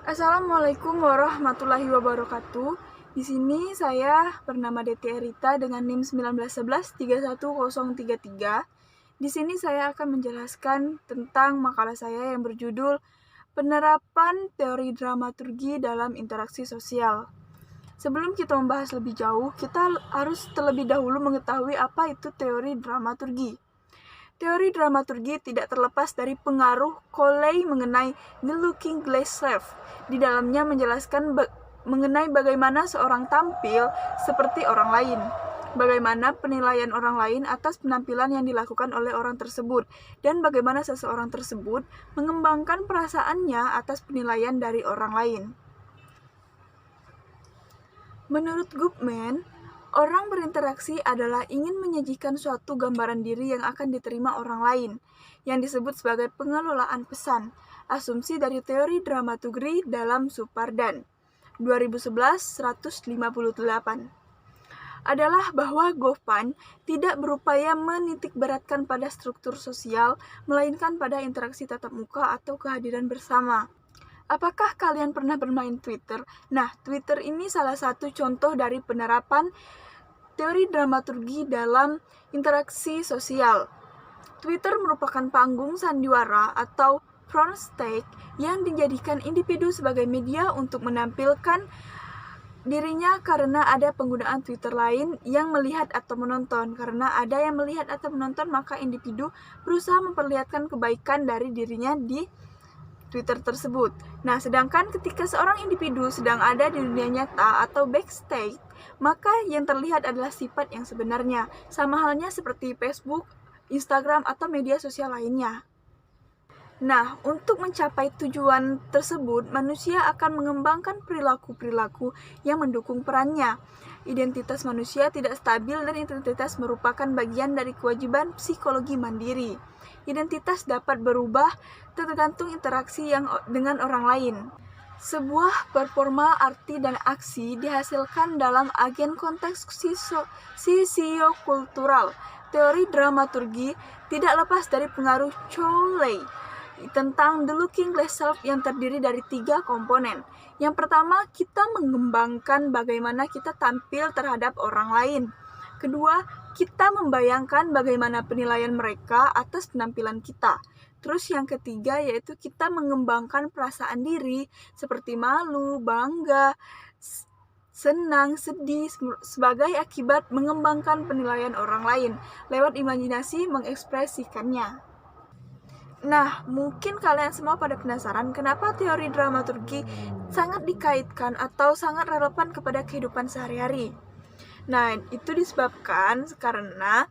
Assalamualaikum warahmatullahi wabarakatuh. Di sini saya bernama Deti Erita dengan NIM 1911-31033. Di sini saya akan menjelaskan tentang makalah saya yang berjudul Penerapan Teori Dramaturgi dalam Interaksi Sosial. Sebelum kita membahas lebih jauh, kita harus terlebih dahulu mengetahui apa itu teori dramaturgi. Teori dramaturgi tidak terlepas dari pengaruh Coley mengenai The Looking Glass Self. Di dalamnya menjelaskan mengenai bagaimana seorang tampil seperti orang lain, bagaimana penilaian orang lain atas penampilan yang dilakukan oleh orang tersebut, dan bagaimana seseorang tersebut mengembangkan perasaannya atas penilaian dari orang lain. Menurut Gutman, orang berinteraksi adalah ingin menyajikan suatu gambaran diri yang akan diterima orang lain, yang disebut sebagai pengelolaan pesan, asumsi dari teori dramaturgi dalam Supardan, 2011-158, adalah bahwa Goffman tidak berupaya menitikberatkan pada struktur sosial, melainkan pada interaksi tatap muka atau kehadiran bersama. Apakah kalian pernah bermain Twitter? Nah, Twitter ini salah satu contoh dari penerapan teori dramaturgi dalam interaksi sosial. Twitter merupakan panggung sandiwara atau front stage yang dijadikan individu sebagai media untuk menampilkan dirinya karena ada penggunaan Twitter lain yang melihat atau menonton. Karena ada yang melihat atau menonton, maka individu berusaha memperlihatkan kebaikan dari dirinya di Twitter tersebut. Nah, sedangkan ketika seorang individu sedang ada di dunia nyata atau backstage, maka yang terlihat adalah sifat yang sebenarnya, sama halnya seperti Facebook, Instagram, atau media sosial lainnya. Nah, untuk mencapai tujuan tersebut, manusia akan mengembangkan perilaku-perilaku yang mendukung perannya. Identitas manusia tidak stabil dan identitas merupakan bagian dari kewajiban psikologi mandiri. Identitas dapat berubah tergantung interaksi dengan orang lain. Sebuah performa arti dan aksi dihasilkan dalam agen konteks sosiokultural. Teori dramaturgi tidak lepas dari pengaruh Coley tentang The Looking Glass Self yang terdiri dari 3 komponen. Yang pertama, kita mengembangkan bagaimana kita tampil terhadap orang lain. Kedua, kita membayangkan bagaimana penilaian mereka atas penampilan kita. Terus yang ketiga yaitu kita mengembangkan perasaan diri seperti malu, bangga, senang, sedih sebagai akibat mengembangkan penilaian orang lain lewat imajinasi mengekspresikannya. Nah, mungkin kalian semua pada penasaran kenapa teori dramaturgi sangat dikaitkan atau sangat relevan kepada kehidupan sehari-hari. Nah, itu disebabkan karena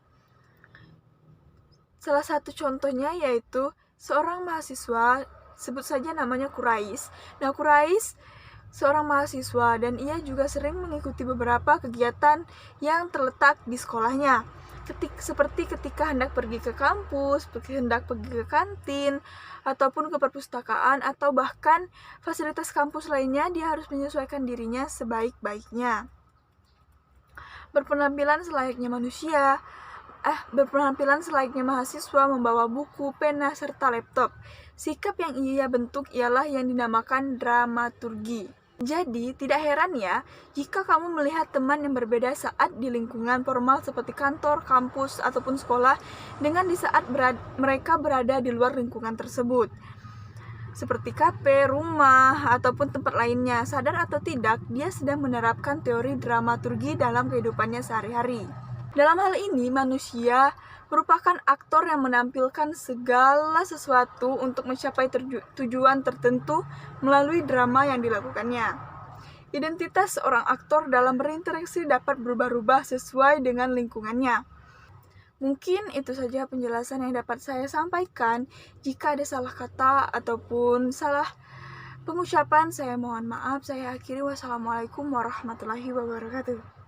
salah satu contohnya yaitu seorang mahasiswa, sebut saja namanya Quraish. Nah, Quraish seorang mahasiswa dan ia juga sering mengikuti beberapa kegiatan yang terletak di sekolahnya. Seperti ketika hendak pergi ke kampus, hendak pergi ke kantin, ataupun ke perpustakaan, atau bahkan fasilitas kampus lainnya, dia harus menyesuaikan dirinya sebaik-baiknya. Berpenampilan selayaknya mahasiswa membawa buku, pena, serta laptop. Sikap yang ia bentuk ialah yang dinamakan dramaturgi. Jadi, tidak heran ya jika kamu melihat teman yang berbeda saat di lingkungan formal seperti kantor, kampus, ataupun sekolah dengan di saat mereka berada di luar lingkungan tersebut. Seperti kafe, rumah, ataupun tempat lainnya. Sadar atau tidak, dia sedang menerapkan teori dramaturgi dalam kehidupannya sehari-hari. Dalam hal ini, manusia merupakan aktor yang menampilkan segala sesuatu untuk mencapai tujuan tertentu melalui drama yang dilakukannya. Identitas seorang aktor dalam berinteraksi dapat berubah-ubah sesuai dengan lingkungannya. Mungkin itu saja penjelasan yang dapat saya sampaikan. Jika ada salah kata ataupun salah pengucapan, saya mohon maaf. Saya akhiri. Wassalamualaikum warahmatullahi wabarakatuh.